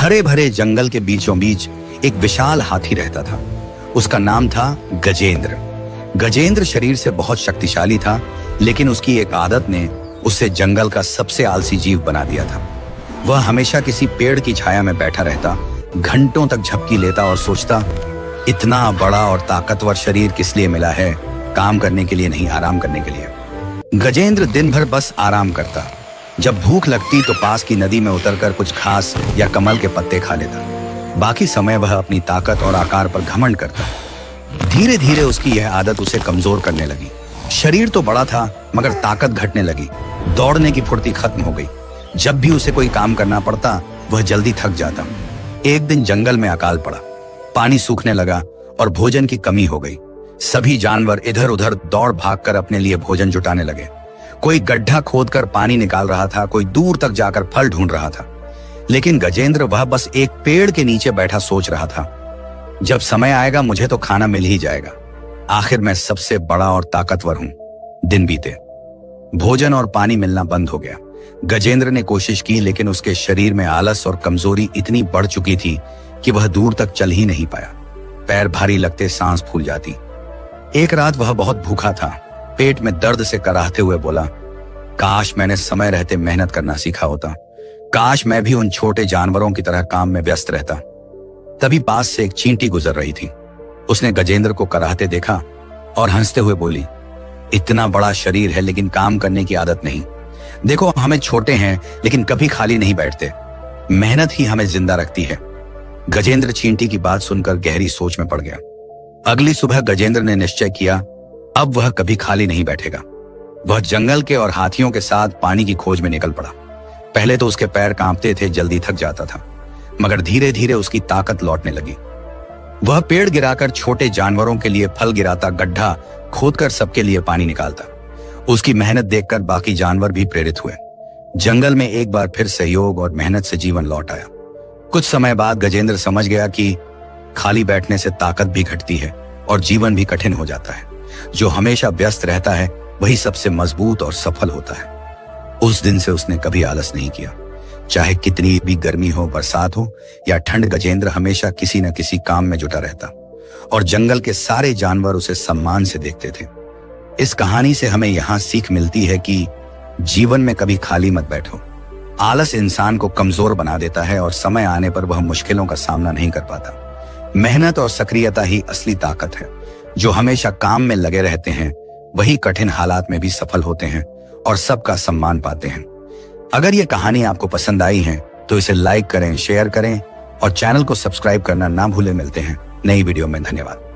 हरे भरे जंगल के बीचों बीच एक विशाल हाथी रहता था। उसका नाम था गजेंद्र। गजेंद्र शरीर से बहुत शक्तिशाली था, लेकिन उसकी एक आदत ने उसे जंगल का सबसे आलसी जीव बना दिया था। वह हमेशा किसी पेड़ की छाया में बैठा रहता, घंटों तक झपकी लेता और सोचता, इतना बड़ा और ताकतवर शरीर किस लिए मिला है? काम करने के लिए नहीं, आराम करने के लिए। गजेंद्र दिन भर बस आराम करता। जब भूख लगती तो पास की नदी में उतरकर कुछ घास या कमल के पत्ते खा लेता। बाकी समय वह अपनी ताकत और आकार पर घमंड करता। धीरे धीरे उसकी यह आदत उसे कमजोर करने लगी। शरीर तो बड़ा था, मगर ताकत घटने लगी। दौड़ने की फुर्ती खत्म हो गई। जब भी उसे कोई काम करना पड़ता, वह जल्दी थक जाता। एक दिन जंगल में अकाल पड़ा, पानी सूखने लगा और भोजन की कमी हो गई। सभी जानवर इधर उधर दौड़ भागकर अपने लिए भोजन जुटाने लगे। कोई गड्ढा खोदकर पानी निकाल रहा था, कोई दूर तक जाकर फल ढूंढ रहा था। लेकिन गजेंद्र वह बस एक पेड़ के नीचे बैठा सोच रहा था, जब समय आएगा मुझे तो खाना मिल ही जाएगा। आखिर मैं सबसे बड़ा और ताकतवर हूं। दिन बीते, भोजन और पानी मिलना बंद हो गया। गजेंद्र ने कोशिश की, लेकिन उसके शरीर में आलस और कमजोरी इतनी बढ़ चुकी थी कि वह दूर तक चल ही नहीं पाया। पैर भारी लगते, सांस फूल जाती। एक रात वह बहुत भूखा था। पेट में दर्द से कराहते हुए बोला, काश मैंने समय रहते मेहनत करना सीखा होता। काश मैं भी उन छोटे जानवरों की तरह काम में व्यस्त रहता। तभी पास से एक चींटी गुजर रही थी। उसने गजेंद्र को कराहते देखा और हंसते हुए बोली, इतना बड़ा शरीर है लेकिन काम करने की आदत नहीं। देखो, हमें छोटे हैं लेकिन कभी खाली नहीं बैठते। मेहनत ही हमें जिंदा रखती है। गजेंद्र चींटी की बात सुनकर गहरी सोच में पड़ गया। अगली सुबह गजेंद्र ने निश्चय किया, अब वह कभी खाली नहीं बैठेगा। वह जंगल के और हाथियों के साथ पानी की खोज में निकल पड़ा। पहले तो उसके पैर कांपते थे, जल्दी थक जाता था, मगर धीरे धीरे उसकी ताकत लौटने लगी। वह पेड़ गिराकर छोटे जानवरों के लिए फल गिराता, गड्ढा खोदकर सबके लिए पानी निकालता। उसकी मेहनत देखकर बाकी जानवर भी प्रेरित हुए। जंगल में एक बार फिर सहयोग और मेहनत से जीवन लौट आया। कुछ समय बाद गजेंद्र समझ गया कि खाली बैठने से ताकत भी घटती है और जीवन भी कठिन हो जाता है। जो हमेशा व्यस्त रहता है वही सबसे मजबूत और सफल होता है। उस दिन से उसने कभी आलस नहीं किया। चाहे कितनी भी गर्मी हो, बरसात हो या ठंड, गजेंद्र हमेशा किसी न किसी काम में जुटा रहता और जंगल के सारे जानवर उसे सम्मान से देखते थे। इस कहानी से हमें यहाँ सीख मिलती है कि जीवन में कभी खाली मत बैठो। आलस इंसान को कमजोर बना देता है और समय आने पर वह मुश्किलों का सामना नहीं कर पाता। मेहनत और सक्रियता ही असली ताकत है। जो हमेशा काम में लगे रहते हैं वही कठिन हालात में भी सफल होते हैं और सबका सम्मान पाते हैं। अगर ये कहानी आपको पसंद आई है तो इसे लाइक करें, शेयर करें और चैनल को सब्सक्राइब करना ना भूलें। मिलते हैं नई वीडियो में। धन्यवाद।